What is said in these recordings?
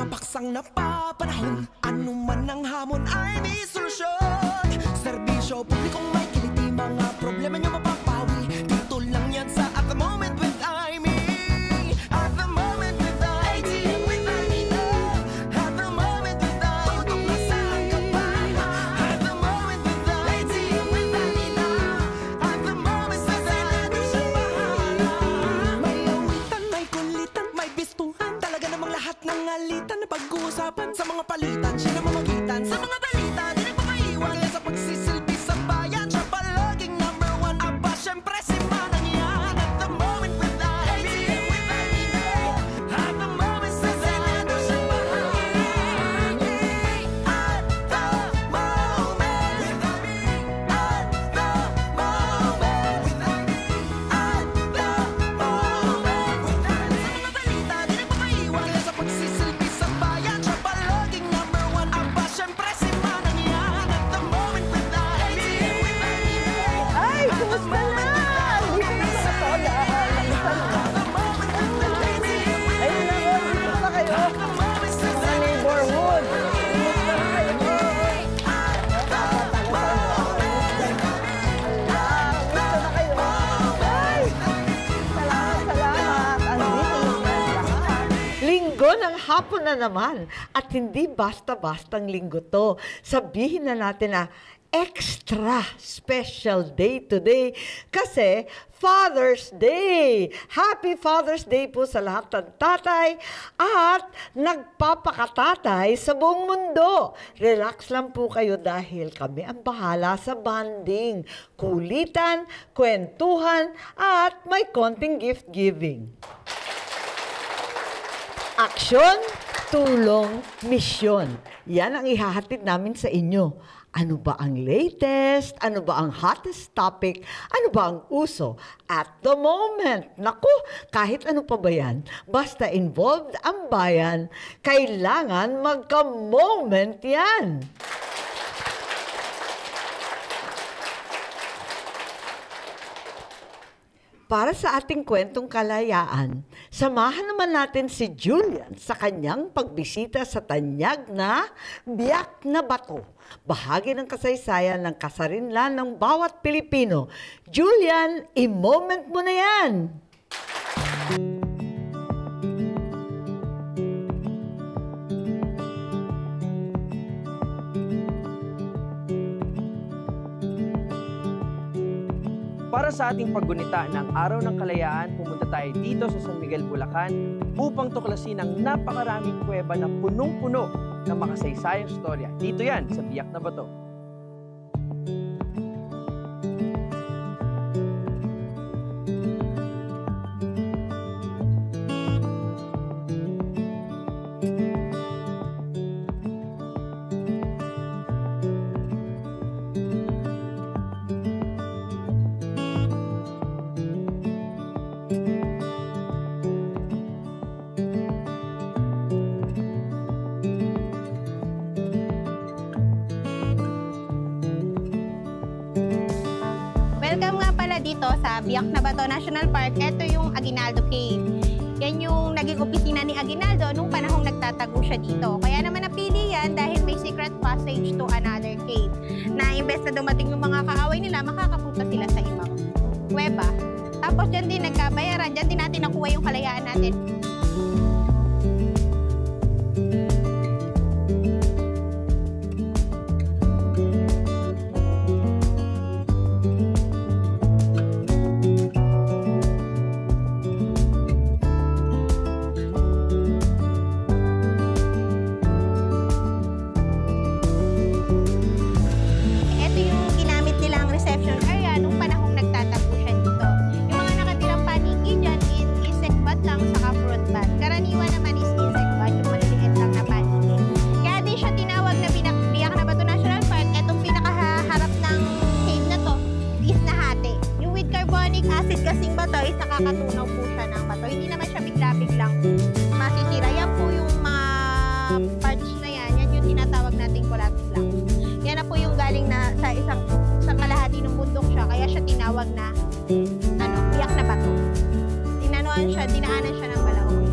mga paksang napapanahon, ano man ang hamon ay may solusyon. Serbisyo publikong may kiliti, mga problema nyo mapapawi. Dito lang yan sa At the Moment with Aimee. At the Moment with Aimee. With Aimee na. At the Moment with Aimee. Tutok na saan ka pa. At the Moment with Aimee. With Aimee na. At the Moment sa senado siya bahala. May awitan, may kulitan, may bistuhan, talaga namang lahat ng alitan na pag-uusapan sa mga palitan. Siya na mamagitan sa mga balita, di nagpapaiwan kaya sa pagsisilbi sa bayan. Siya palaging number one, aba syempre si Manang yan. At the Moment with Aimee. With Aimee na. At the Moment sa senado siya bahala. At the Moment with Aimee. At the Moment with Aimee. At the Moment with Aimee. Sa mga balita, di nagpapaiwan kaya sa pagsisilbi sa bayan. Siya palaging number one, aba syempre si Manang yan. At the Moment with Aimee. With Aimee na. Ay, kumusta na? Dito na sa tola. Ayun na po, dito na kayo. Sa neighborhood. Kumusta na kayo? Kumusta na kayo? Ay, salamat. Andito na lahat. Linggo ng hapon na naman. At hindi basta-bastang linggo to. Sabihin na natin na extra special day today kasi Father's Day! Happy Father's Day po sa lahat ng tatay at nagpapakatatay sa buong mundo. Relax lang po kayo dahil kami ang bahala sa bonding, kulitan, kwentuhan at may konting gift giving. Aksyon, tulong, misyon. Yan ang ihahatid namin sa inyo. Ano ba ang latest? Ano ba ang hottest topic? Ano ba ang uso? At the moment, naku, kahit ano pa ba yan, basta involved ang bayan, kailangan magka-moment yan. Para sa ating kwentong kalayaan, samahan naman natin si Julian sa kanyang pagbisita sa tanyag na Biak na Bato. Bahagi ng kasaysayan ng kasarinlan ng bawat Pilipino. Julian, i-moment mo na yan! Para sa ating paggunita ng Araw ng Kalayaan, pumunta tayo dito sa San Miguel, Bulacan upang tuklasin ang napakaraming kuweba na punong-puno ng makasaysayang storya. Dito yan sa Biak na Bato. Dito sa Biak na Bato National Park, ito yung Aguinaldo Cave. Yan yung naging opisina ni Aguinaldo nung panahong nagtatago siya dito. Kaya naman napili yan dahil may secret passage to another cave. Na imbes na dumating yung mga kaaway nila, makakapunta sila sa ibang kuweba. Tapos dyan din nagkabayaran, dyan din natin nakuha yung kalayaan natin. Nakakatunaw po siya ng bato. Hindi naman siya bigla-biglang masisira. Yan po yung mga parts na yan. Yan yung tinatawag nating collapse lang. Yan na po yung galing na sa isang kalahati ng bundok siya. Kaya siya tinawag na biak na bato. Dinaanan siya ng balahon.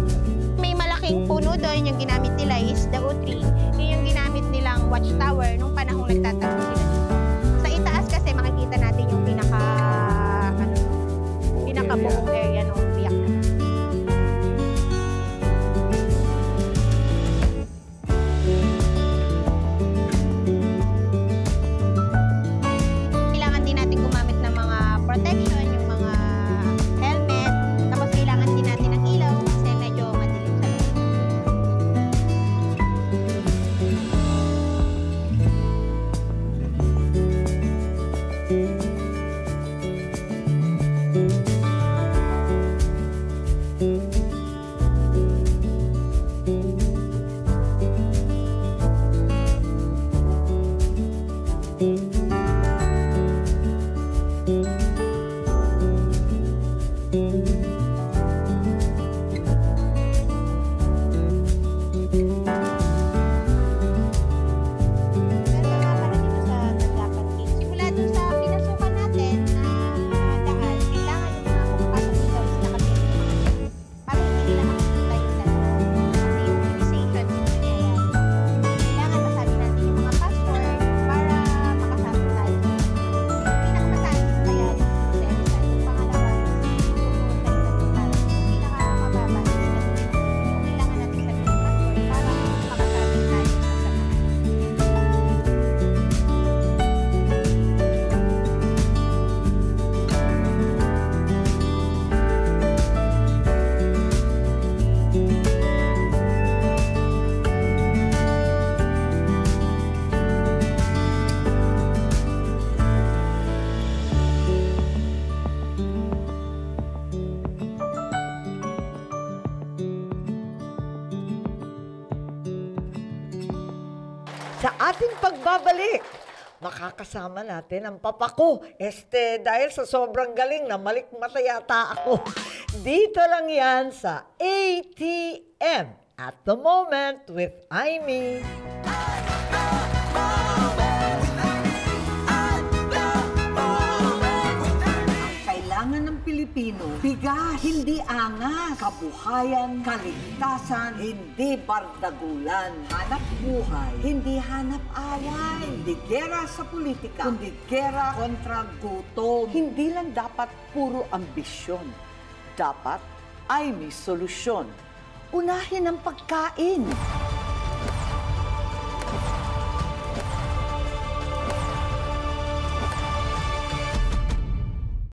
May malaking puno doon. yun yung ginamit nila is the O3. Yun yung ginamit nilang watchtower nung panahong nagtatago sila dito. Sa itaas kasi makikita natin yung pinaka-buong area ng biyak na. Kailangan din natin gumamit ng mga protection, yung mga helmet, tapos kailangan din natin ng ilaw kasi medyo madilim sa loob. Sa ating pagbabalik, makakasama natin ang papa ko. Dahil sa sobrang galing, namalikmata yata ako. Dito lang yan sa ATM. At the Moment with Aimee. Kailangan ng Pilipino, bigas, hindi angas, kabuhayan, kaligtasan, hindi bardagulan, hanap buhay, hindi hanap away, hindi gera sa politika, kundi gera kontra gutom. Hindi lang dapat puro ambisyon, dapat ay may solusyon. Unahin ang pagkain.